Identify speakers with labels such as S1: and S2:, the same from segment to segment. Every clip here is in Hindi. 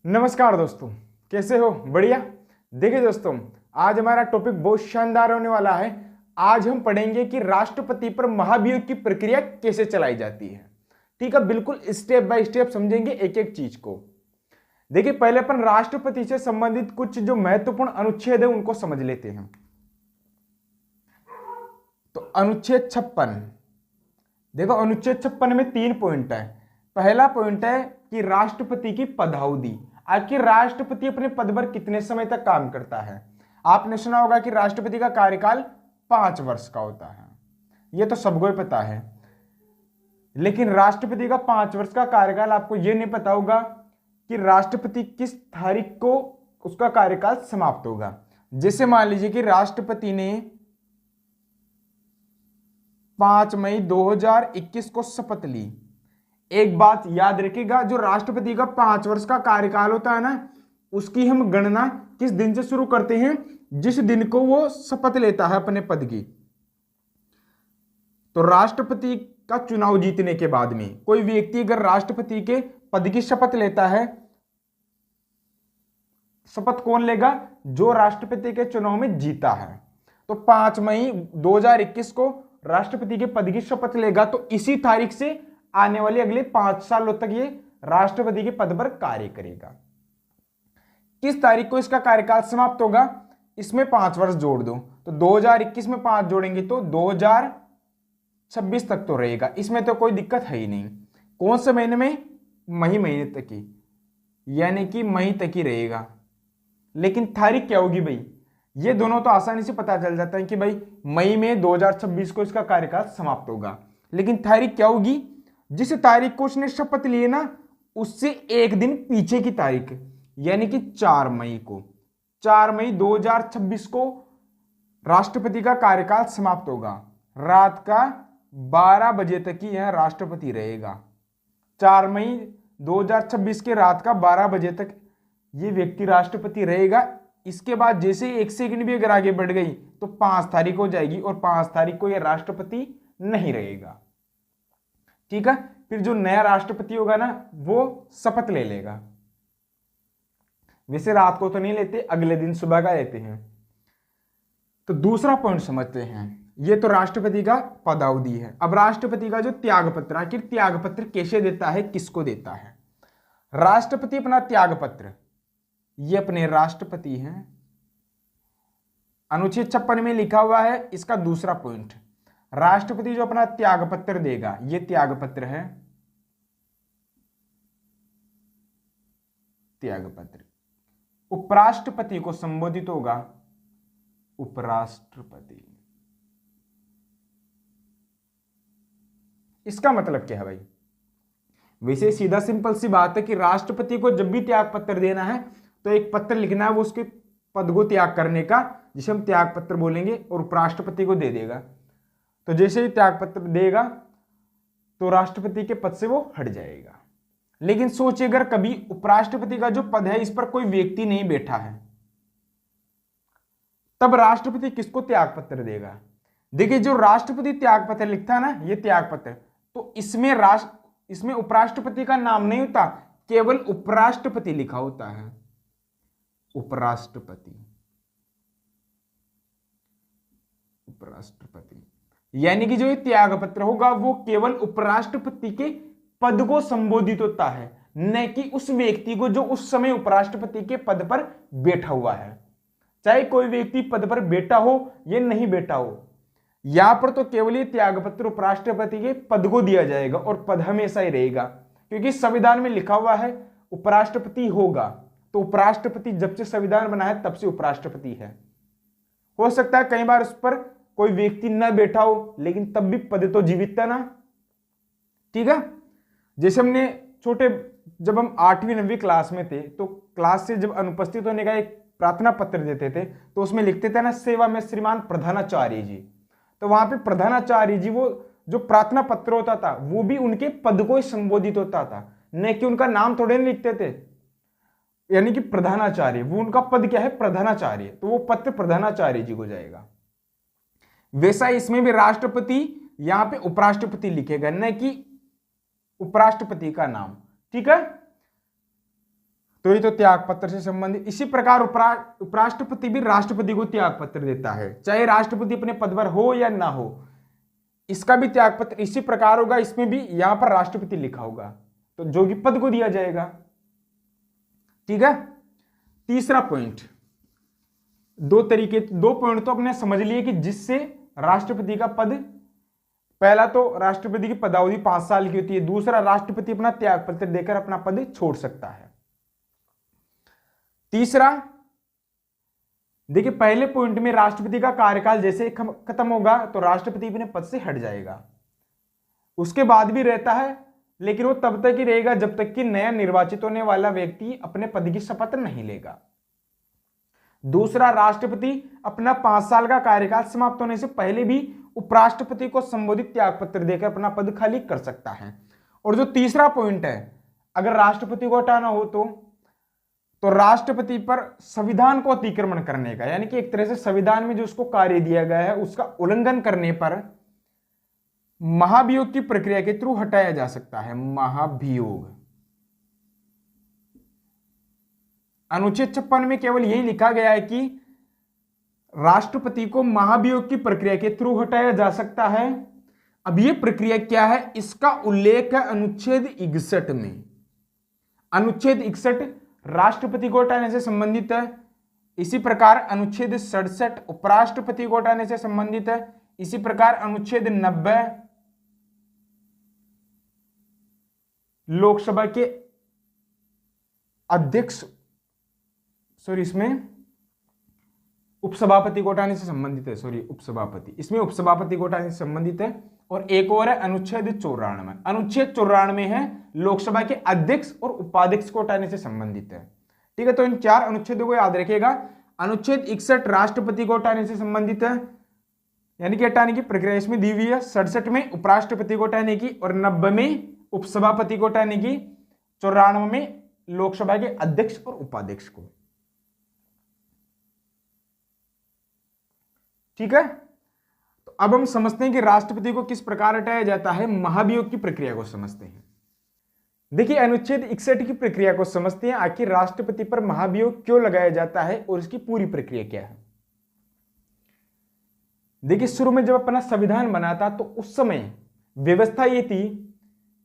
S1: नमस्कार दोस्तों, कैसे हो? बढ़िया। देखिए दोस्तों, आज हमारा टॉपिक बहुत शानदार होने वाला है। आज हम पढ़ेंगे कि राष्ट्रपति पर महाभियोग की प्रक्रिया कैसे चलाई जाती है। ठीक है, बिल्कुल स्टेप बाय स्टेप समझेंगे एक एक चीज को। देखिए, पहले अपन राष्ट्रपति से संबंधित कुछ जो महत्वपूर्ण अनुच्छेद है उनको समझ लेते हैं। तो अनुच्छेद 56, देखो अनुच्छेद 56 में 3 पॉइंट है। पहला पॉइंट है कि राष्ट्रपति की पदावधि, आखिर राष्ट्रपति अपने पद पर कितने समय तक काम करता है। आपने सुना होगा कि राष्ट्रपति का कार्यकाल 5 वर्ष का होता है, यह तो सबको ही पता है। लेकिन राष्ट्रपति का 5 वर्ष का कार्यकाल आपको यह नहीं पता होगा कि राष्ट्रपति किस तारीख को उसका कार्यकाल समाप्त होगा। जैसे मान लीजिए कि राष्ट्रपति ने 5 मई 2021 को शपथ ली। एक बात याद रखिएगा, जो राष्ट्रपति का 5 वर्ष का कार्यकाल होता है ना, उसकी हम गणना किस दिन से शुरू करते हैं? जिस दिन को वो शपथ लेता है अपने पद की। तो राष्ट्रपति का चुनाव जीतने के बाद में कोई व्यक्ति अगर राष्ट्रपति के पद की शपथ लेता है, शपथ कौन लेगा? जो राष्ट्रपति के चुनाव में जीता है। तो 5 मई 2021 को राष्ट्रपति के पद की शपथ लेगा, तो इसी तारीख से आने वाले अगले 5 सालों तक ये राष्ट्रपति के पद पर कार्य करेगा। किस तारीख को इसका कार्यकाल समाप्त होगा? इसमें 5 वर्ष जोड़ दो, तो 2021 में 5 जोड़ेंगे तो 2026 तक तो रहेगा। इसमें तो कोई दिक्कत है ही नहीं। कौन से महीने में? मई महीने तक ही, यानी कि मई तक ही रहेगा। लेकिन तारीख क्या होगी भाई? ये दोनों तो आसानी से पता चल जाता है कि भाई मई में 2026 को इसका कार्यकाल समाप्त होगा। लेकिन तारीख क्या होगी? जिस तारीख को उसने शपथ ली ना, उससे एक दिन पीछे की तारीख, यानी कि 4 मई को, 4 मई 2026 को राष्ट्रपति का कार्यकाल समाप्त होगा। रात का 12 बजे तक ही यह राष्ट्रपति रहेगा। 4 मई 2026 के रात का 12 बजे तक ये व्यक्ति राष्ट्रपति रहेगा। इसके बाद जैसे 1 सेकंड भी अगर आगे बढ़ गई तो 5 तारीख हो जाएगी और 5 तारीख को यह राष्ट्रपति नहीं रहेगा। ठीक है, फिर जो नया राष्ट्रपति होगा ना, वो शपथ ले लेगा। वैसे रात को तो नहीं लेते, अगले दिन सुबह का लेते हैं। तो दूसरा पॉइंट समझते हैं। ये तो राष्ट्रपति का पदावधि है। अब राष्ट्रपति का जो त्याग पत्र, आखिर त्याग पत्र कैसे देता है, किसको देता है? राष्ट्रपति अपना त्याग पत्र, ये अपने राष्ट्रपति हैं। अनुच्छेद 56 में लिखा हुआ है इसका दूसरा पॉइंट। राष्ट्रपति जो अपना त्याग पत्र देगा, यह त्याग पत्र है, त्याग पत्र। उपराष्ट्रपति को संबोधित होगा उपराष्ट्रपति। इसका मतलब क्या है भाई? वैसे सीधा सिंपल सी बात है कि राष्ट्रपति को जब भी त्याग पत्र देना है तो एक पत्र लिखना है, वो उसके पद को त्याग करने का, जिसे हम त्याग पत्र बोलेंगे, और उपराष्ट्रपति को दे देगा। तो जैसे ही त्याग पत्र देगा तो राष्ट्रपति के पद से वो हट जाएगा। लेकिन सोचिए, अगर कभी उपराष्ट्रपति का जो पद है इस पर कोई व्यक्ति नहीं बैठा है, तब राष्ट्रपति किसको त्याग पत्र देगा? देखिए, जो राष्ट्रपति त्याग पत्र लिखता है ना, ये त्याग पत्र, तो इसमें उपराष्ट्रपति का नाम नहीं होता, केवल उपराष्ट्रपति लिखा होता है। उपराष्ट्रपति, उपराष्ट्रपति, यानी कि जो ये त्याग पत्र होगा वो केवल उपराष्ट्रपति के पद को संबोधित होता है, न कि उस व्यक्ति को जो उस समय उपराष्ट्रपति के पद पर बैठा हुआ है। चाहे कोई व्यक्ति पद पर बैठा हो या नहीं बैठा हो, यहां पर तो केवल ये त्याग पत्र उपराष्ट्रपति के पद को दिया जाएगा और पद हमेशा ही रहेगा, क्योंकि संविधान में लिखा हुआ है उपराष्ट्रपति होगा। तो उपराष्ट्रपति जब से संविधान बना है तब से उपराष्ट्रपति है। हो सकता है कई बार उस पर कोई व्यक्ति न बैठा हो, लेकिन तब भी पद तो जीवित है ना। ठीक है, जैसे हमने जब हम 8वीं 9वीं क्लास में थे, तो क्लास से जब अनुपस्थित होने का एक प्रार्थना पत्र देते थे, तो उसमें लिखते थे ना, सेवा में श्रीमान प्रधानाचार्य जी। तो वहां पे प्रधानाचार्य जी, वो जो प्रार्थना पत्र होता था वो भी उनके पद को ही संबोधित होता था, न कि उनका नाम थोड़े नहीं लिखते थे। यानी कि प्रधानाचार्य, वो उनका पद क्या है? प्रधानाचार्य। तो वो पत्र प्रधानाचार्य जी को जाएगा। वैसा इसमें भी राष्ट्रपति यहां पे उपराष्ट्रपति लिखेगा, न कि उपराष्ट्रपति का नाम। ठीक है, तो ये तो त्याग पत्र से संबंधित। इसी प्रकार उपराष्ट्रपति भी राष्ट्रपति को त्याग पत्र देता है, चाहे राष्ट्रपति अपने पद पर हो या ना हो, इसका भी त्याग पत्र इसी प्रकार होगा। इसमें भी यहां पर राष्ट्रपति लिखा होगा, तो जो कि पद को दिया जाएगा। ठीक है। तीसरा पॉइंट, दो पॉइंट तो अपने समझ लिए कि जिससे राष्ट्रपति का पद, पहला तो राष्ट्रपति की पदावधि 5 साल की होती है, दूसरा राष्ट्रपति अपना त्याग पत्र देकर अपना पद छोड़ सकता है। तीसरा, देखिए पहले पॉइंट में राष्ट्रपति का कार्यकाल जैसे खत्म होगा तो राष्ट्रपति अपने पद से हट जाएगा, उसके बाद भी रहता है लेकिन वो तब तक ही रहेगा जब तक कि नया निर्वाचित होने वाला व्यक्ति अपने पद की शपथ नहीं लेगा। दूसरा, राष्ट्रपति अपना 5 साल का कार्यकाल समाप्त होने से पहले भी उपराष्ट्रपति को संबोधित त्याग पत्र देकर अपना पद खाली कर सकता है। और जो तीसरा पॉइंट है, अगर राष्ट्रपति को हटाना हो तो राष्ट्रपति पर संविधान को अतिक्रमण करने का, यानी कि एक तरह से संविधान में जो उसको कार्य दिया गया है उसका उल्लंघन करने पर महाभियोग की प्रक्रिया के थ्रू हटाया जा सकता है। महाभियोग, अनुच्छेद 56 में केवल यही लिखा गया है कि राष्ट्रपति को महाभियोग की प्रक्रिया के थ्रू हटाया जा सकता है। अब यह प्रक्रिया क्या है, इसका उल्लेख है अनुच्छेद 61 में। अनुच्छेद 61 राष्ट्रपति को हटाने से संबंधित है। इसी प्रकार अनुच्छेद 67 उपराष्ट्रपति को हटाने से संबंधित है। इसी प्रकार अनुच्छेद 90 लोकसभा के अध्यक्ष, इसमें उपसभापति को हटाने से संबंधित है। उपसभापति, इसमें उपसभापति को हटाने से संबंधित है। और एक और है अनुच्छेद 94। अनुच्छेद 94 है लोकसभा के अध्यक्ष और उपाध्यक्ष को हटाने से संबंधित है। ठीक है, तो इन 4 अनुच्छेदों को याद रखिएगा। अनुच्छेद 61 राष्ट्रपति को हटाने से संबंधित है, यानी कि हटाने की प्रक्रिया इसमें दी हुई है। 67 में उपराष्ट्रपति को हटाने की, और 90 में उपसभापति को हटाने की, 94 में लोकसभा के अध्यक्ष और उपाध्यक्ष को। ठीक है, तो अब हम समझते हैं कि राष्ट्रपति को किस प्रकार हटाया जाता है। महाभियोग की प्रक्रिया को समझते हैं। देखिए अनुच्छेद 61 की प्रक्रिया को समझते हैं, आखिर राष्ट्रपति पर महाभियोग क्यों लगाया जाता है और इसकी पूरी प्रक्रिया क्या है। देखिए शुरू में जब अपना संविधान बना था तो उस समय व्यवस्था ये थी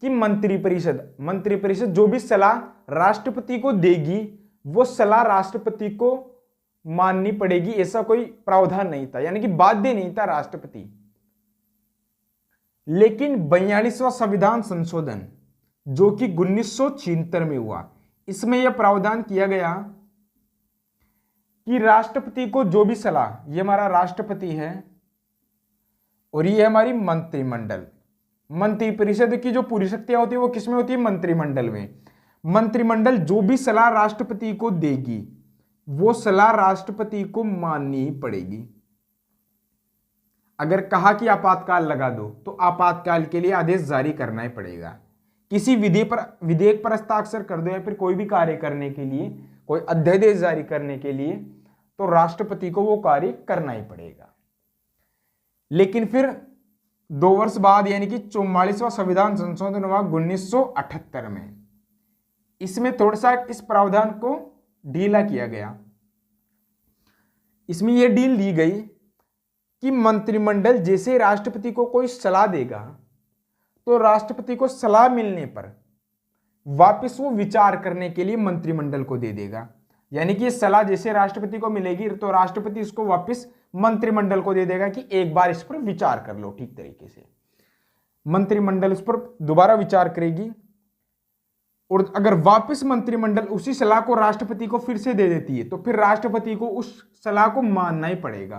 S1: कि मंत्रिपरिषद जो भी सलाह राष्ट्रपति को देगी वो सलाह राष्ट्रपति को माननी पड़ेगी, ऐसा कोई प्रावधान नहीं था, यानी कि बाध्य नहीं था राष्ट्रपति। लेकिन 42वां संविधान संशोधन जो कि 1976 में हुआ, इसमें यह प्रावधान किया गया कि राष्ट्रपति को जो भी सलाह, ये हमारा राष्ट्रपति है और ये हमारी मंत्रिमंडल, मंत्रिपरिषद की जो पूरी शक्तियां होती है वो किसमें होती है, मंत्रिमंडल में। मंत्रिमंडल जो भी सलाह राष्ट्रपति को देगी वो सलाह राष्ट्रपति को माननी ही पड़ेगी। अगर कहा कि आपातकाल लगा दो तो आपातकाल के लिए आदेश जारी करना ही पड़ेगा। किसी विधेयक पर हस्ताक्षर कर दो या फिर कोई भी कार्य करने के लिए, कोई अध्यादेश जारी करने के लिए, तो राष्ट्रपति को वो कार्य करना ही पड़ेगा। लेकिन फिर 2 वर्ष बाद यानी कि 44वां संविधान संशोधन हुआ 1978 में। इसमें थोड़ा सा इस प्रावधान को ढीला किया गया। इसमें यह डील दी गई कि मंत्रिमंडल जैसे राष्ट्रपति को कोई सलाह देगा तो राष्ट्रपति को सलाह मिलने पर वापस वो विचार करने के लिए मंत्रिमंडल को दे देगा। यानी कि ये सलाह जैसे राष्ट्रपति को मिलेगी तो राष्ट्रपति इसको वापस मंत्रिमंडल को दे देगा कि एक बार इस पर विचार कर लो। ठीक तरीके से मंत्रिमंडल इस पर दोबारा विचार करेगी और अगर वापस मंत्रिमंडल उसी सलाह को राष्ट्रपति को फिर से दे देती है तो फिर राष्ट्रपति को उस सलाह को मानना ही पड़ेगा।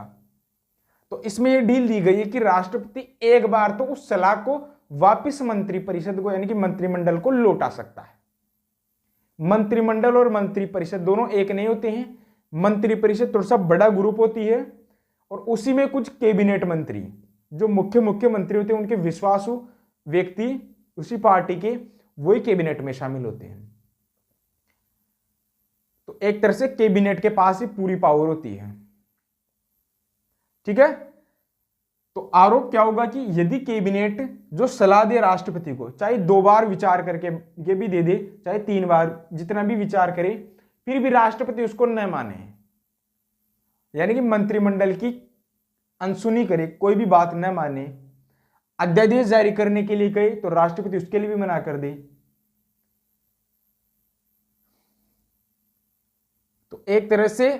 S1: तो इसमें यह डील दी गई है कि राष्ट्रपति एक बार तो उस सलाह को वापस मंत्रिपरिषद को यानी कि मंत्रिमंडल को लौटा सकता है। मंत्रिमंडल और मंत्रिपरिषद दोनों एक नहीं होते हैं। मंत्रिपरिषद थोड़ा सा बड़ा ग्रुप होती है और उसी में कुछ कैबिनेट मंत्री जो मुख्य मंत्री होते हैं, उनके विश्वासु व्यक्ति उसी पार्टी के, वही कैबिनेट में शामिल होते हैं। तो एक तरह से कैबिनेट के पास ही पूरी पावर होती है। ठीक है, तो आरोप क्या होगा कि यदि कैबिनेट जो सलाह दे राष्ट्रपति को, चाहे 2 बार विचार करके ये भी दे दे, चाहे 3 बार, जितना भी विचार करे, फिर भी राष्ट्रपति उसको न माने, यानी कि मंत्रिमंडल की अनसुनी करे, कोई भी बात न माने, अध्यादेश जारी करने के लिए कहे तो राष्ट्रपति उसके लिए भी मना कर दे, तो एक तरह से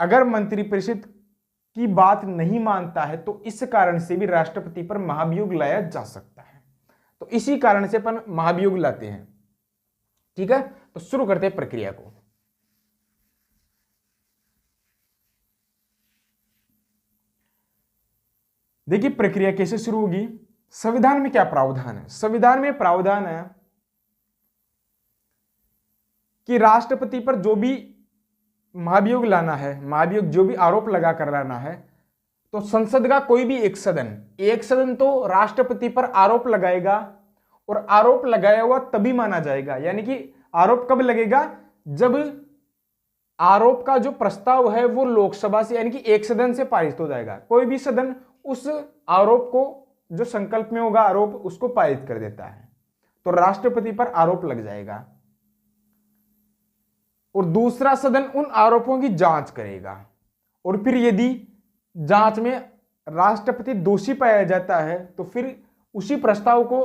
S1: अगर मंत्रिपरिषद की बात नहीं मानता है तो इस कारण से भी राष्ट्रपति पर महाभियोग लाया जा सकता है। तो इसी कारण से अपन महाभियोग लाते हैं। ठीक है, तो शुरू करते हैं प्रक्रिया को। देखिए प्रक्रिया कैसे शुरू होगी। संविधान में क्या प्रावधान है? संविधान में प्रावधान है कि राष्ट्रपति पर जो भी महाभियोग लाना है, महाभियोग जो भी आरोप लगा कर लाना है, तो संसद का कोई भी एक सदन तो राष्ट्रपति पर आरोप लगाएगा, और आरोप लगाया हुआ तभी माना जाएगा। यानी कि आरोप कब लगेगा? जब आरोप का जो प्रस्ताव है वो लोकसभा से, यानी कि एक सदन से पारित हो जाएगा। कोई भी सदन उस आरोप को, जो संकल्प में होगा आरोप, उसको पारित कर देता है, तो राष्ट्रपति पर आरोप लग जाएगा, और दूसरा सदन उन आरोपों की जांच करेगा, और फिर यदि जांच में राष्ट्रपति दोषी पाया जाता है तो फिर उसी प्रस्ताव को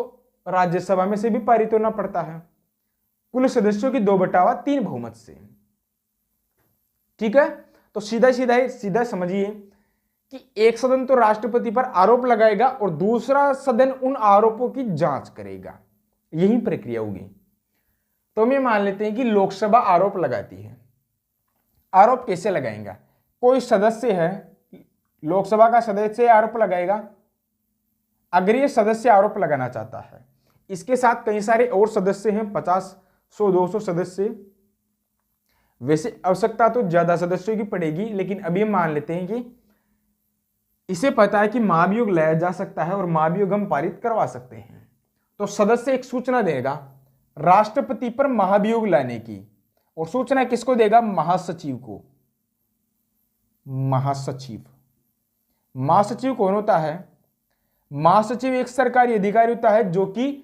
S1: राज्यसभा में से भी पारित होना पड़ता है, कुल सदस्यों की 2/3 बहुमत से। ठीक है, तो सीधा समझिए कि एक सदन तो राष्ट्रपति पर आरोप लगाएगा और दूसरा सदन उन आरोपों की जांच करेगा, यही प्रक्रिया होगी। तो हम ये मान लेते हैं कि लोकसभा आरोप लगाती है। आरोप कैसे लगाएगा? कोई सदस्य है, लोकसभा का सदस्य आरोप लगाएगा। अगर ये सदस्य आरोप लगाना चाहता है, इसके साथ कई सारे और सदस्य हैं, 50, 100, 200 सदस्य। वैसे आवश्यकता तो ज्यादा सदस्यों की पड़ेगी, लेकिन अभी हम मान लेते हैं कि इसे पता है कि महाभियोग लाया जा सकता है और महाभियोग हम पारित करवा सकते हैं। तो सदस्य एक सूचना देगा राष्ट्रपति पर महाभियोग लाने की, और सूचना किसको देगा? महासचिव को। महासचिव कौन होता है? महासचिव एक सरकारी अधिकारी होता है जो कि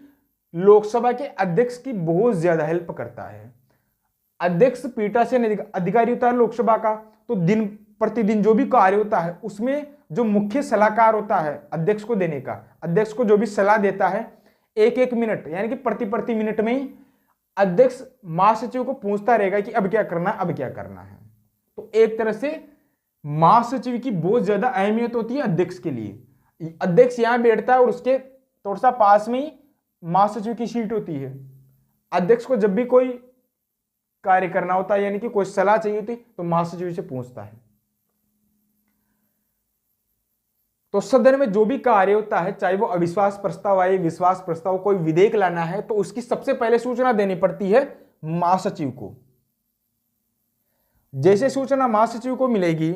S1: लोकसभा के अध्यक्ष की बहुत ज्यादा हेल्प करता है। अध्यक्ष पीठासीन अधिकारी होता है लोकसभा का, तो दिन प्रतिदिन जो भी कार्य होता है उसमें जो मुख्य सलाहकार होता है अध्यक्ष को देने का, अध्यक्ष को जो भी सलाह देता है, 1-1 मिनट, यानी कि प्रति मिनट में ही अध्यक्ष महासचिव को पूछता रहेगा कि अब क्या करना है। तो एक तरह से महासचिव की बहुत ज्यादा अहमियत होती है अध्यक्ष के लिए। अध्यक्ष यहां बैठता है और उसके थोड़ा सा पास में ही महासचिव की सीट होती है। अध्यक्ष को जब भी कोई कार्य करना होता है, यानी कि कोई सलाह चाहिए होती, तो महासचिव से पूछता है। तो सदन में जो भी कार्य होता है, चाहे वो अविश्वास प्रस्ताव आए, विश्वास प्रस्ताव, कोई विधेयक लाना है, तो उसकी सबसे पहले सूचना देनी पड़ती है महासचिव को। जैसे सूचना महासचिव को मिलेगी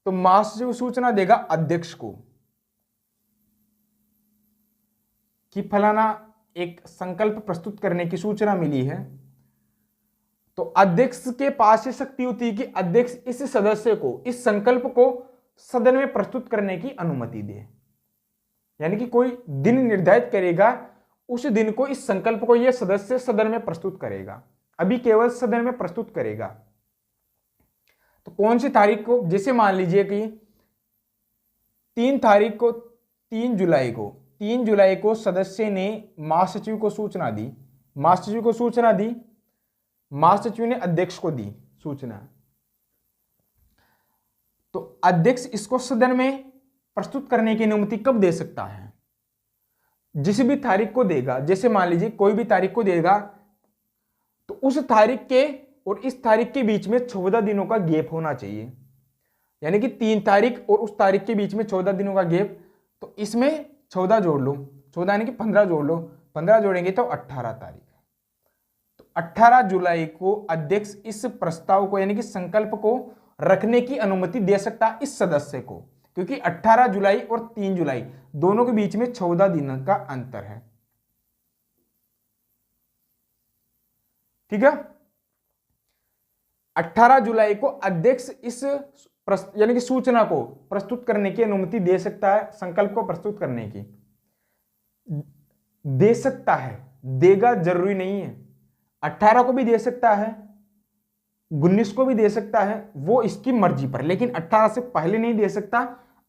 S1: तो महासचिव सूचना देगा अध्यक्ष को कि फलाना एक संकल्प प्रस्तुत करने की सूचना मिली है। तो अध्यक्ष के पास ये शक्ति होती है कि अध्यक्ष इस सदस्य को, इस संकल्प को सदन में प्रस्तुत करने की अनुमति दे, यानी कि कोई दिन निर्धारित करेगा, उस दिन को, इस संकल्प को यह सदस्य सदन में प्रस्तुत करेगा। अभी केवल सदन में प्रस्तुत करेगा। तो कौन सी तारीख को? जैसे मान लीजिए कि 3 जुलाई को सदस्य ने महासचिव को सूचना दी, महासचिव ने अध्यक्ष को दी सूचना, तो अध्यक्ष इसको सदन में प्रस्तुत करने की अनुमति कब दे सकता है? जिस भी तारीख को देगा। जैसे मान लीजिए कोई भी तारीख को देगा, तो उस तारीख के और इस तारीख के बीच में 14 दिनों का गैप होना चाहिए, यानी कि 3 तारीख और उस तारीख के बीच में 14 दिनों का गैप। तो इसमें 14 जोड़ लो, 14 यानी कि 15 जोड़ लो, 15 जोड़ेंगे तो 18 तारीख। तो 18 जुलाई को अध्यक्ष इस प्रस्ताव को, यानी कि संकल्प को रखने की अनुमति दे सकता है इस सदस्य को, क्योंकि 18 जुलाई और 3 जुलाई दोनों के बीच में 14 दिन का अंतर है। ठीक है, 18 जुलाई को अध्यक्ष इस यानी कि सूचना को प्रस्तुत करने की अनुमति दे सकता है, संकल्प को प्रस्तुत करने की दे सकता है, देगा जरूरी नहीं है। 18 को भी दे सकता है, 19 को भी दे सकता है, वो इसकी मर्जी पर, लेकिन 18 से पहले नहीं दे सकता,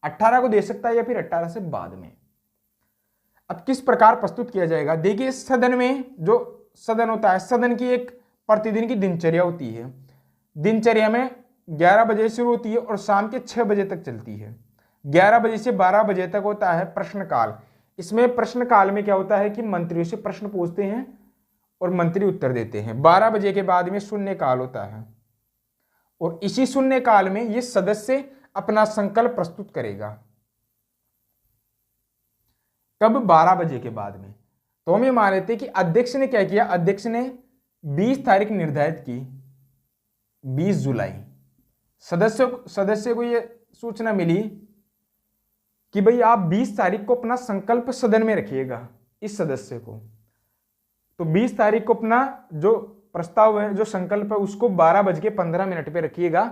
S1: 18 को दे सकता है या फिर 18 से बाद में। अब किस प्रकार प्रस्तुत किया जाएगा, देखिए सदन में जो सदन होता है, सदन की एक प्रतिदिन की दिनचर्या होती है। दिनचर्या में 11 बजे शुरू होती है और शाम के 6 बजे तक चलती है। 11 बजे से 12 बजे तक होता है प्रश्नकाल। इसमें प्रश्नकाल में क्या होता है कि मंत्रियों से प्रश्न पूछते हैं और मंत्री उत्तर देते हैं। 12 बजे के बाद में शून्यकाल होता है और इसी शून्यकाल में ये सदस्य अपना संकल्प प्रस्तुत करेगा। कब? 12 बजे के बाद में। तो हम ये मान लेते हैं कि अध्यक्ष ने क्या किया, अध्यक्ष ने 20 तारीख निर्धारित की, 20 जुलाई। सदस्य को ये सूचना मिली कि भाई आप 20 तारीख को अपना संकल्प सदन में रखिएगा, इस सदस्य को। तो 20 तारीख को अपना जो प्रस्ताव है, जो संकल्प है, उसको 12:15 पे रखिएगा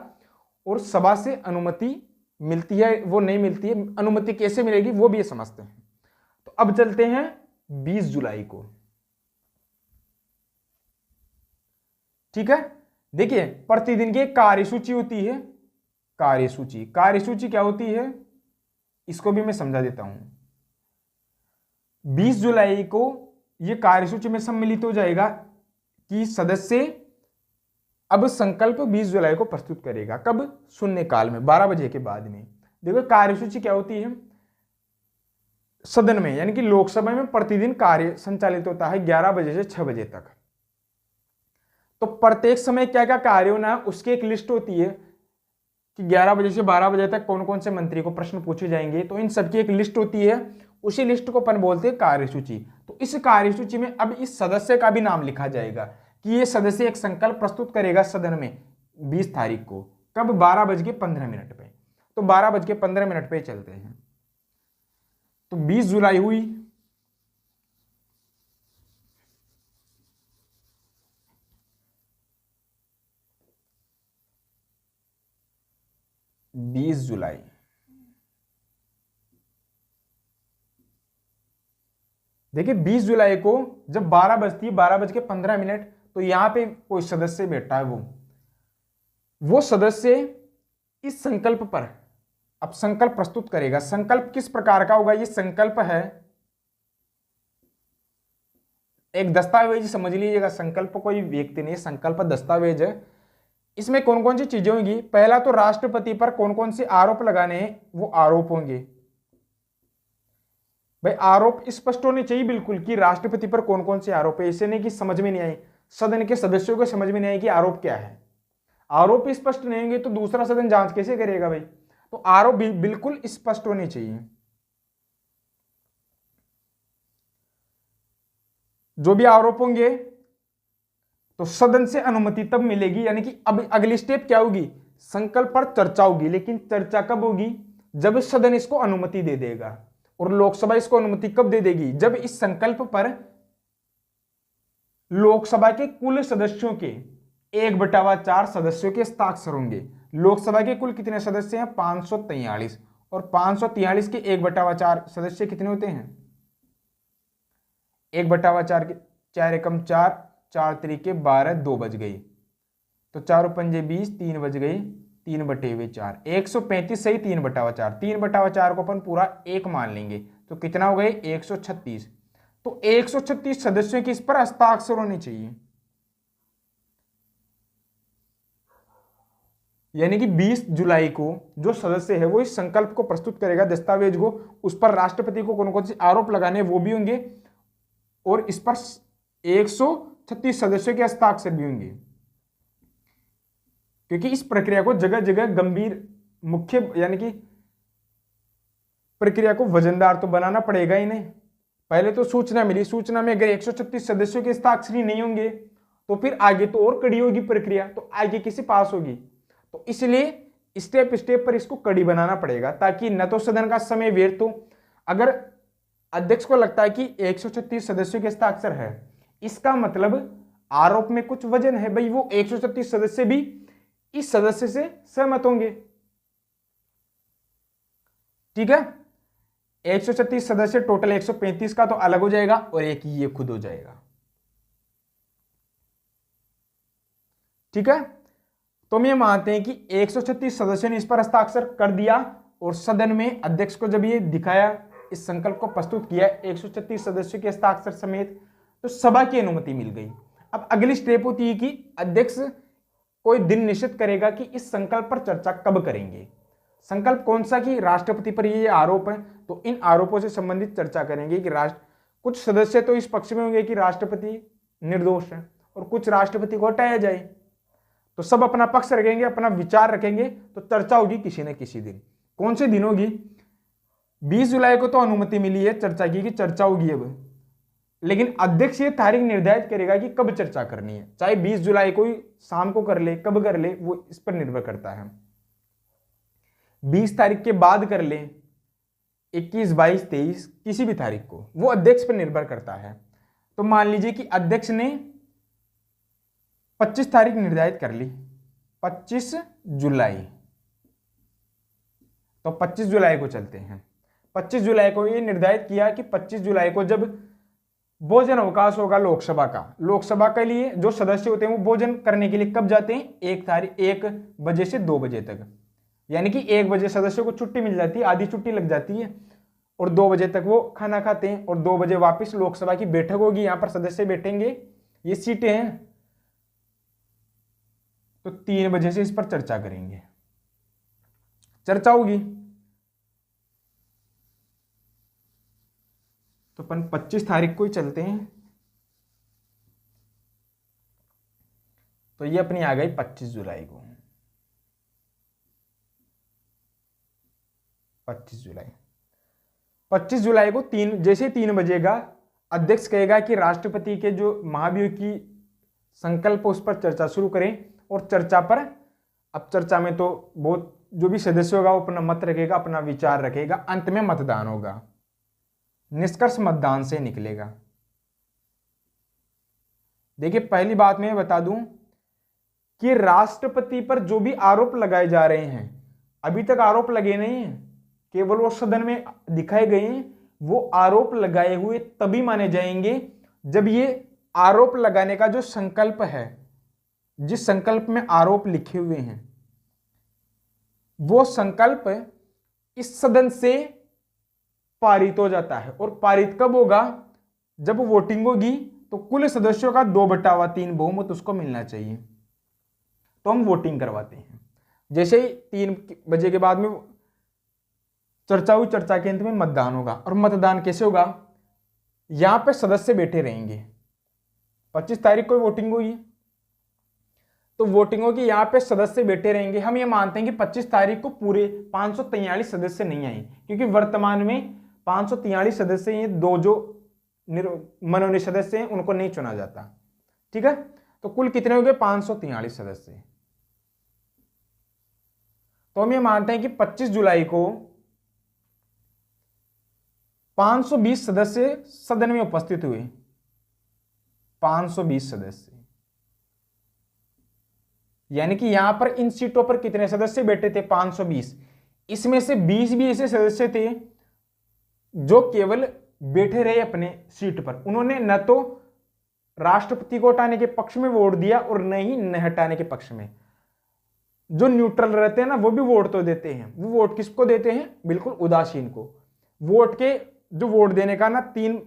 S1: और सभा से अनुमति मिलती है वो नहीं मिलती है, अनुमति कैसे मिलेगी वो भी ये समझते हैं। तो अब चलते हैं 20 जुलाई को। ठीक है, देखिए प्रतिदिन की कार्यसूची होती है। कार्यसूची क्या होती है इसको भी मैं समझा देता हूं। 20 जुलाई को यह कार्यसूची में सम्मिलित हो जाएगा कि सदस्य अब संकल्प 20 जुलाई को प्रस्तुत करेगा। कब? शून्यकाल में, 12 बजे के बाद में। देखो कार्यसूची क्या होती है, सदन में यानी कि लोकसभा में प्रतिदिन कार्य संचालित होता है 11 बजे से 6 बजे तक। तो प्रत्येक समय क्या क्या कार्य होना है उसकी एक लिस्ट होती है कि 11 बजे से 12 बजे तक कौन कौन से मंत्री को प्रश्न पूछे जाएंगे। तो इन सबकी एक लिस्ट होती है, उसी लिस्ट को अपन बोलते हैं कार्यसूची। तो इस कार्यसूची में अब इस सदस्य का भी नाम लिखा जाएगा कि ये सदस्य एक संकल्प प्रस्तुत करेगा सदन में 20 तारीख को। कब? 12:15 पे। तो 12:15 पे चलते हैं। तो 20 जुलाई हुई, देखिए 20 जुलाई को जब 12 बजती है, 12:15, तो यहां पे कोई सदस्य बैठा है, वो सदस्य इस संकल्प पर अब संकल्प प्रस्तुत करेगा। संकल्प किस प्रकार का होगा? ये संकल्प है एक दस्तावेज, समझ लीजिएगा। संकल्प कोई व्यक्ति नहीं, संकल्प दस्तावेज है। इसमें कौन कौन सी चीजें होंगी? पहला तो राष्ट्रपति पर कौन कौन से आरोप लगाने हैं वो आरोप होंगे। भाई आरोप स्पष्ट होने चाहिए बिल्कुल कि राष्ट्रपति पर कौन कौन से आरोप है। ऐसे नहीं कि समझ में नहीं आई, सदन के सदस्यों को समझ में नहीं आई कि आरोप क्या है। आरोप स्पष्ट नहीं होंगे तो दूसरा सदन जांच कैसे करेगा भाई? तो आरोप बिल्कुल स्पष्ट होने चाहिए। जो भी आरोप होंगे तो सदन से अनुमति तब मिलेगी, यानी कि अब अगली स्टेप क्या होगी? संकल्प पर चर्चा होगी। लेकिन चर्चा कब होगी? जब सदन इसको अनुमति दे देगा। और लोकसभा इसको अनुमति कब दे देगी? जब इस संकल्प पर लोकसभा के कुल सदस्यों के 1/4 सदस्यों के हस्ताक्षर होंगे। लोकसभा के कुल कितने सदस्य हैं? 543। और 543 के 1/4 सदस्य कितने होते हैं? 1/4 के 4 एकम 4, 4 तरीके 12, 2 बज गई। तो 4 पंजे 20, 3 बज गई, 3/4, 135 सही 3/4। 3/4 को अपन पूरा 1 मान लेंगे तो कितना हो गए? 136। तो 136 सदस्यों के इस पर हस्ताक्षर होने चाहिए। यानी कि 20 जुलाई को जो सदस्य है वो इस संकल्प को प्रस्तुत करेगा, दस्तावेज को। उस पर राष्ट्रपति को कौन कौन से आरोप लगाने वो भी होंगे और इस पर 136 सदस्यों के हस्ताक्षर भी होंगे। क्योंकि इस प्रक्रिया को जगह जगह गंभीर मुख्य यानी कि प्रक्रिया को वजनदार तो बनाना पड़ेगा ही नहीं। पहले तो सूचना मिली, सूचना में अगर 136 सदस्यों के हस्ताक्षर ही नहीं होंगे तो फिर आगे तो और कड़ी होगी प्रक्रिया, तो आगे किसे पास होगी? तो इसलिए स्टेप स्टेप पर इसको कड़ी बनाना पड़ेगा ताकि न तो सदन का समय व्यर्थ हो। अगर अध्यक्ष को लगता है कि 136 सदस्यों के हस्ताक्षर है, इसका मतलब आरोप में कुछ वजन है भाई, वो 136 सदस्य भी इस सदस्य से सहमत होंगे। ठीक है, 136 सदस्य टोटल 135 का तो अलग हो जाएगा और एक ये खुद हो जाएगा। ठीक है, तो हम ये मानते हैं कि 136 सदस्यों ने इस पर हस्ताक्षर कर दिया और सदन में अध्यक्ष को जब ये दिखाया, इस संकल्प को प्रस्तुत किया 136 सदस्यों के हस्ताक्षर समेत, तो सभा की अनुमति मिल गई। अब अगली स्टेप होती है कि अध्यक्ष कोई दिन निश्चित करेगा कि इस संकल्प पर चर्चा कब करेंगे। संकल्प कौन सा, कि राष्ट्रपति पर ये आरोप है तो इन आरोपों से संबंधित चर्चा करेंगे कि कुछ सदस्य तो इस पक्ष में होंगे कि राष्ट्रपति निर्दोष है और कुछ राष्ट्रपति को हटाया जाए, तो सब अपना पक्ष रखेंगे, अपना विचार रखेंगे, तो चर्चा होगी किसी न किसी दिन। कौन से दिन होगी? 20 जुलाई को तो अनुमति मिली है चर्चा की कि चर्चा होगी अब, लेकिन अध्यक्ष ये तारीख निर्धारित करेगा कि कब चर्चा करनी है, चाहे 20 जुलाई को ही शाम को कर ले, कब कर ले, वो इस पर निर्भर करता है। 20 तारीख के बाद कर ले, 21, 22, 23, किसी भी तारीख को, वो अध्यक्ष पर निर्भर करता है। तो मान लीजिए कि अध्यक्ष ने 25 तारीख निर्धारित कर ली, 25 जुलाई, तो 25 जुलाई को चलते हैं। 25 जुलाई को ये निर्धारित किया कि 25 जुलाई को जब भोजन अवकाश होगा लोकसभा का, लोकसभा के लिए जो सदस्य होते हैं वो भोजन करने के लिए कब जाते हैं? 1 बजे से 2 बजे तक, यानी कि 1 बजे सदस्यों को छुट्टी मिल जाती है, आधी छुट्टी लग जाती है, और 2 बजे तक वो खाना खाते हैं, और 2 बजे वापस लोकसभा की बैठक होगी, यहां पर सदस्य बैठेंगे, ये सीटें हैं, तो 3 बजे से इस पर चर्चा करेंगे, चर्चा होगी। तो अपन 25 तारीख को ही चलते हैं, तो ये अपनी आ गई 25 जुलाई को। 25 जुलाई को जैसे 3 बजेगा, अध्यक्ष कहेगा कि राष्ट्रपति के जो महाभियोग की संकल्प उस पर चर्चा शुरू करें, और चर्चा पर, अब चर्चा में तो बहुत जो भी सदस्य होगा वो अपना मत रखेगा, अपना विचार रखेगा, अंत में मतदान होगा, निष्कर्ष मतदान से निकलेगा। देखिए, पहली बात मैं बता दूं कि राष्ट्रपति पर जो भी आरोप लगाए जा रहे हैं, अभी तक आरोप लगे नहीं हैं, केवल वो सदन में दिखाए गए हैं। वो आरोप लगाए हुए तभी माने जाएंगे जब ये आरोप लगाने का जो संकल्प है, जिस संकल्प में आरोप लिखे हुए हैं, वो संकल्प इस सदन से पारित हो जाता है। और पारित कब होगा? जब वोटिंग होगी, तो कुल सदस्यों का 2/3 बहुमत उसको मिलना चाहिए, तो हम वोटिंग करवाते हैं। जैसे ही 3 बजे के बाद में चर्चा हुई, चर्चा के अंत में मतदान होगा। और मतदान कैसे होगा? यहां पे सदस्य बैठे रहेंगे, 25 तारीख को वोटिंग हुई, तो वोटिंग होगी, यहां पे सदस्य बैठे रहेंगे। हम ये मानते हैं कि 25 तारीख को पूरे 543 सदस्य नहीं आए, क्योंकि वर्तमान में 543 सदस्य हैं, 2 जो मनोनीत सदस्य हैं उनको नहीं चुना जाता। ठीक है, तो कुल कितने हो गए? 543 सदस्य। तो हम ये मानते हैं कि 25 जुलाई को 520 सदस्य सदन में उपस्थित हुए, 520 सदस्य, यानी कि यहां पर इन सीटों पर कितने सदस्य बैठे थे? 520। इसमें से 20 भी ऐसे सदस्य थे जो केवल बैठे रहे अपने सीट पर, उन्होंने न तो राष्ट्रपति को हटाने के पक्ष में वोट दिया और न ही न हटाने के पक्ष में। जो न्यूट्रल रहते हैं ना, वो भी वोट तो देते हैं। वो वोट किसको देते हैं? बिल्कुल उदासीन को। वोट के जो वोट देने का ना 3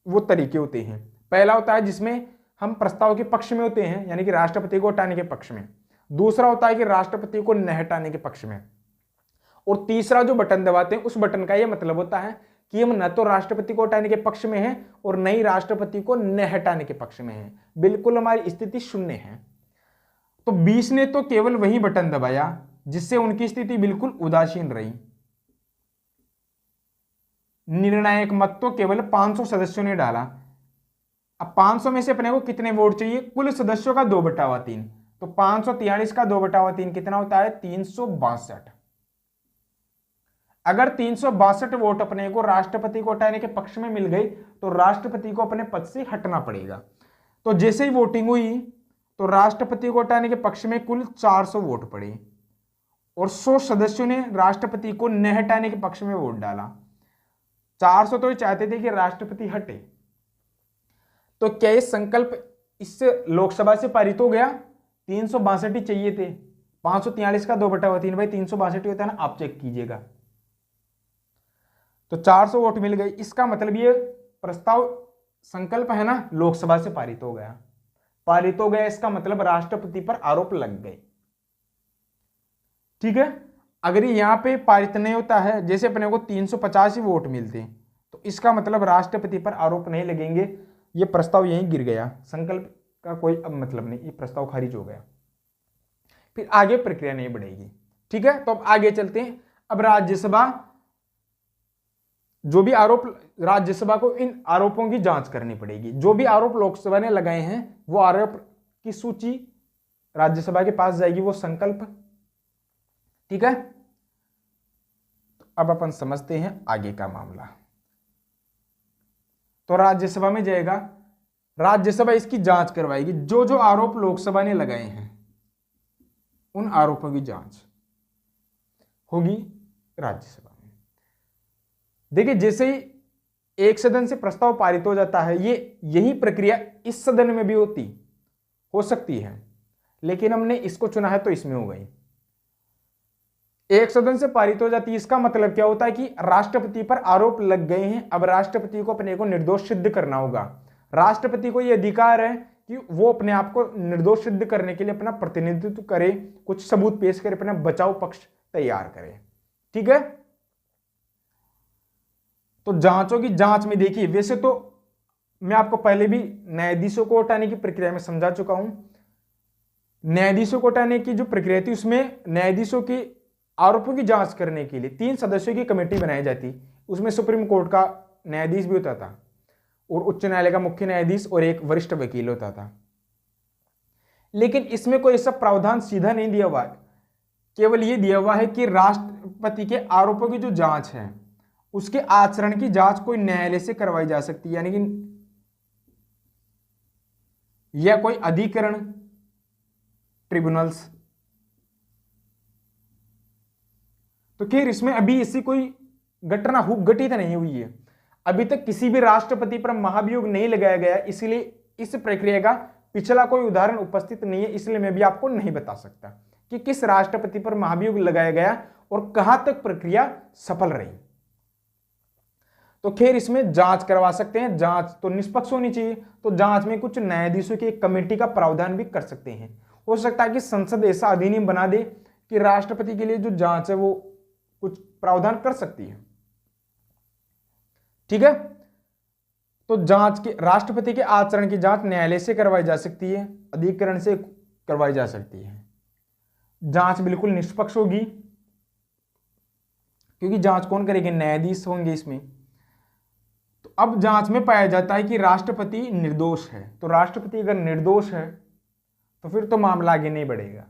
S1: वो तरीके होते हैं। पहला होता है जिसमें हम प्रस्ताव के पक्ष में होते हैं, यानी कि राष्ट्रपति को हटाने के पक्ष में। दूसरा होता है कि राष्ट्रपति को न हटाने के पक्ष में। और तीसरा जो बटन दबाते हैं, उस बटन का यह मतलब होता है कि हम न तो राष्ट्रपति को हटाने के पक्ष में हैं और न ही राष्ट्रपति को न हटाने के पक्ष में हैं। बिल्कुल हमारी स्थिति शून्य है। तो 20 ने तो केवल वही बटन दबाया जिससे उनकी स्थिति बिल्कुल उदासीन रही। निर्णायक मत तो केवल 500 सदस्यों ने डाला। अब 500 में से अपने को कितने वोट चाहिए? कुल सदस्यों का 2/3। तो 543 का 2/3 कितना होता है? 362। अगर 362 वोट अपने को राष्ट्रपति को हटाने के पक्ष में मिल गई तो राष्ट्रपति को अपने पद से हटना पड़ेगा। तो जैसे ही वोटिंग हुई तो राष्ट्रपति को हटाने के पक्ष में कुल 400 वोट पड़े और 100 सदस्यों ने राष्ट्रपति को न हटाने के पक्ष में वोट डाला। 400 तो ये चाहते थे कि राष्ट्रपति हटे। तो क्या ये संकल्प इससे लोकसभा से पारित हो गया? 362 ही चाहिए थे, 543 का 2/3 भाई 362 होता है ना, आप चेक कीजिएगा। तो 400 वोट मिल गई। इसका मतलब ये प्रस्ताव संकल्प है ना, लोकसभा से पारित हो गया। पारित हो गया इसका मतलब राष्ट्रपति पर आरोप लग गए। ठीक है, अगर यहां पे पारित नहीं होता है, जैसे अपने को 350 ही वोट मिलते, तो इसका मतलब राष्ट्रपति पर आरोप नहीं लगेंगे, ये प्रस्ताव यहीं गिर गया, संकल्प का कोई अब मतलब नहीं, ये प्रस्ताव खारिज हो गया। फिर आगे प्रक्रिया नहीं बढ़ेगी। ठीक है, तो अब आगे चलते हैं। अब राज्यसभा, जो भी आरोप, राज्यसभा को इन आरोपों की जांच करनी पड़ेगी। जो भी आरोप लोकसभा ने लगाए हैं वो आरोप की सूची राज्यसभा के पास जाएगी, वो संकल्प। ठीक है, तो अब अपन समझते हैं आगे का मामला। तो राज्यसभा में जाएगा, राज्यसभा इसकी जांच करवाएगी। जो जो आरोप लोकसभा ने लगाए हैं उन आरोपों की जांच होगी राज्यसभा में। देखिए, जैसे ही एक सदन से प्रस्ताव पारित हो जाता है, यही प्रक्रिया इस सदन में भी हो सकती है, लेकिन हमने इसको चुना है तो इसमें हो गई। एक सदन से पारित हो जाती है, इसका मतलब क्या होता है कि राष्ट्रपति पर आरोप लग गए हैं। अब राष्ट्रपति को अपने को निर्दोष सिद्ध करना होगा। राष्ट्रपति को यह अधिकार है कि वो अपने आप को निर्दोष सिद्ध करने के लिए अपना प्रतिनिधित्व करे, कुछ सबूत पेश करे, अपना बचाव पक्ष तैयार करे। ठीक है, तो जांचों की जांच में देखिए, वैसे तो मैं आपको पहले भी न्यायाधीशों को हटाने की प्रक्रिया में समझा चुका हूं। न्यायाधीशों को हटाने की जो प्रक्रिया थी उसमें न्यायाधीशों की आरोपों की जांच करने के लिए 3 सदस्यों की कमेटी बनाई जाती। उसमें सुप्रीम कोर्ट का न्यायाधीश भी होता था और उच्च न्यायालय का मुख्य न्यायाधीश और एक वरिष्ठ वकील होता था। लेकिन इसमें कोई ऐसा प्रावधान सीधा नहीं दिया हुआ है, केवल यह दिया हुआ है कि राष्ट्रपति के आरोपों की जो जांच है उसके आचरण की जांच कोई न्यायालय से करवाई जा सकती है, यानी कि या कोई अधिकरण, ट्रिब्यूनल्स। तो खैर इसमें अभी ऐसी कोई घटना घटित नहीं हुई है। अभी तक किसी भी राष्ट्रपति पर महाभियोग नहीं लगाया गया, इसलिए इस प्रक्रिया का पिछला कोई उदाहरण उपस्थित नहीं है। इसलिए मैं भी आपको नहीं बता सकता कि किस राष्ट्रपति पर महाभियोग लगाया गया और कहां तक प्रक्रिया सफल रही। तो खैर इसमें जांच करवा सकते हैं, जांच तो निष्पक्ष होनी चाहिए। तो जांच में कुछ न्यायाधीशों की एक कमेटी का प्रावधान भी कर सकते हैं। हो सकता है कि संसद ऐसा अधिनियम बना दे कि राष्ट्रपति के लिए जो जांच है वो कुछ प्रावधान कर सकती है। ठीक है, तो जांच के, राष्ट्रपति के आचरण की जांच न्यायालय से करवाई जा सकती है, अधिकरण से करवाई जा सकती है। जांच बिल्कुल निष्पक्ष होगी, क्योंकि जांच कौन करेंगे? न्यायाधीश होंगे इसमें। तो अब जांच में पाया जाता है कि राष्ट्रपति निर्दोष है। तो राष्ट्रपति अगर निर्दोष है तो फिर तो मामला आगे नहीं बढ़ेगा।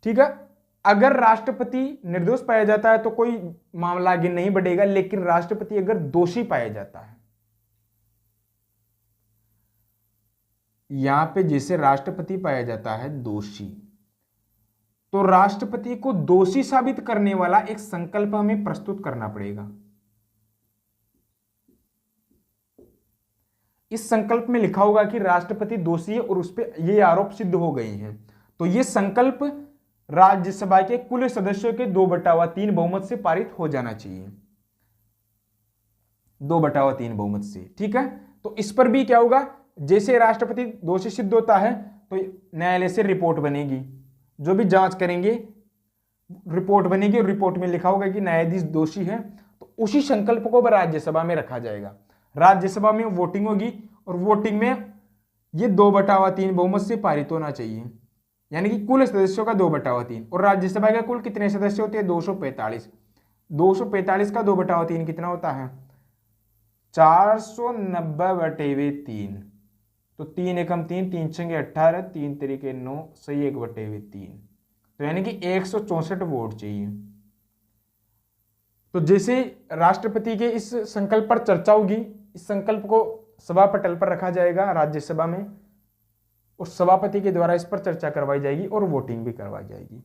S1: ठीक है, अगर राष्ट्रपति निर्दोष पाया जाता है तो कोई मामला आगे नहीं बढ़ेगा, लेकिन राष्ट्रपति अगर दोषी पाया जाता है, यहां पे जैसे राष्ट्रपति पाया जाता है दोषी, तो राष्ट्रपति को दोषी साबित करने वाला एक संकल्प हमें प्रस्तुत करना पड़ेगा। इस संकल्प में लिखा होगा कि राष्ट्रपति दोषी है और उस पर ये आरोप सिद्ध हो गए हैं। तो ये संकल्प राज्यसभा के कुल सदस्यों के 2/3 बहुमत से पारित हो जाना चाहिए, 2/3 बहुमत से। ठीक है, तो इस पर भी क्या होगा, जैसे राष्ट्रपति दोषी सिद्ध होता है तो न्यायालय से रिपोर्ट बनेगी, जो भी जांच करेंगे रिपोर्ट बनेगी और रिपोर्ट में लिखा होगा कि न्यायाधीश दोषी है। तो उसी संकल्प को राज्यसभा में रखा जाएगा। राज्यसभा में वोटिंग होगी और वोटिंग में ये 2/3 बहुमत से पारित होना चाहिए, यानी कि कुल सदस्यों का 2/3। और राज्यसभा के कुल कितने सदस्य होते हैं? 245। 245 का 2/3 कितना होता है? 490/3। तो 3 एकम 3, 3 छंगे 18, 3 तरीके 9, सही 1/3। तो यानी कि 164 वोट चाहिए। तो जैसे राष्ट्रपति के इस संकल्प पर चर्चा होगी, इस संकल्प को सभा पटल पर रखा जाएगा राज्यसभा में, और सभापति के द्वारा इस पर चर्चा करवाई जाएगी और वोटिंग भी करवाई जाएगी।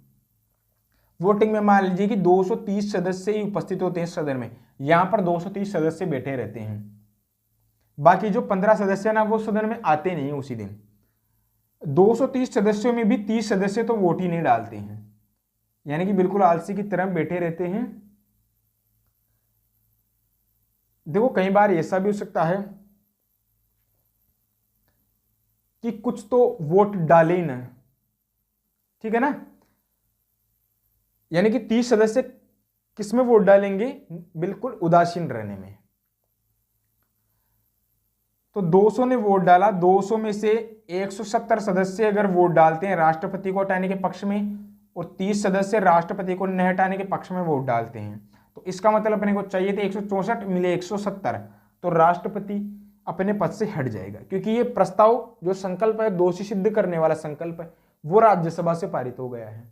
S1: वोटिंग में मान लीजिए कि 230 सदस्य ही उपस्थित होते हैं सदन में, यहां पर 230 सदस्य बैठे रहते हैं, बाकी जो 15 सदस्य ना वो सदन में आते नहीं उसी दिन। 230 सदस्यों में भी 30 सदस्य तो वोट ही नहीं डालते हैं, यानी कि बिल्कुल आलसी की तरह बैठे रहते हैं। देखो कई बार ऐसा भी हो सकता है कि कुछ तो वोट डाले ही ना, ठीक है ना, यानी कि 30 सदस्य किसमें वोट डालेंगे, बिल्कुल उदासीन रहने में। तो 200 ने वोट डाला, 200 में से 170 सदस्य अगर वोट डालते हैं राष्ट्रपति को हटाने के पक्ष में और 30 सदस्य राष्ट्रपति को न हटाने के पक्ष में वोट डालते हैं, तो इसका मतलब अपने को चाहिए थे 164 मिले 170, तो राष्ट्रपति अपने पद से हट जाएगा, क्योंकि ये प्रस्ताव जो संकल्प है, दोषी सिद्ध करने वाला संकल्प है, वो राज्यसभा से पारित हो गया है,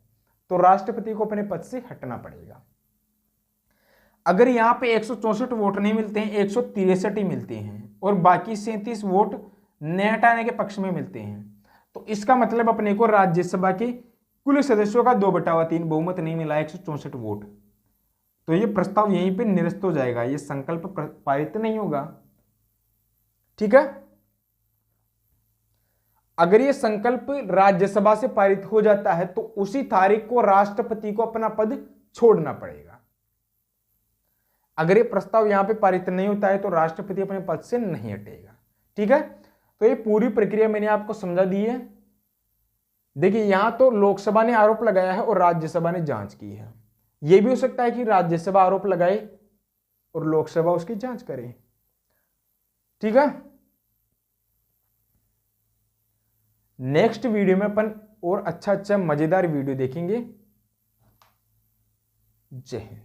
S1: तो राष्ट्रपति को अपने पद से हटना पड़ेगा। अगर यहां पे 164 वोट नहीं मिलते हैं, 163 ही मिलते हैं और बाकी 37 वोट न हटाने के पक्ष में मिलते हैं, तो इसका मतलब अपने को राज्यसभा के कुल सदस्यों का 2/3 बहुमत नहीं मिला, 164 वोट, तो ये प्रस्ताव यहीं पे निरस्त हो जाएगा, ये संकल्प पारित नहीं होगा। ठीक है, अगर ये संकल्प राज्यसभा से पारित हो जाता है तो उसी तारीख को राष्ट्रपति को अपना पद छोड़ना पड़ेगा। अगर ये प्रस्ताव यहां पे पारित नहीं होता है तो राष्ट्रपति अपने पद से नहीं हटेगा। ठीक है, तो ये पूरी प्रक्रिया मैंने आपको समझा दी है। देखिए यहां तो लोकसभा ने आरोप लगाया है और राज्यसभा ने जांच की है, यह भी हो सकता है कि राज्यसभा आरोप लगाए और लोकसभा उसकी जांच करे। ठीक है, नेक्स्ट वीडियो में अपन और अच्छा मजेदार वीडियो देखेंगे। जय हिंद।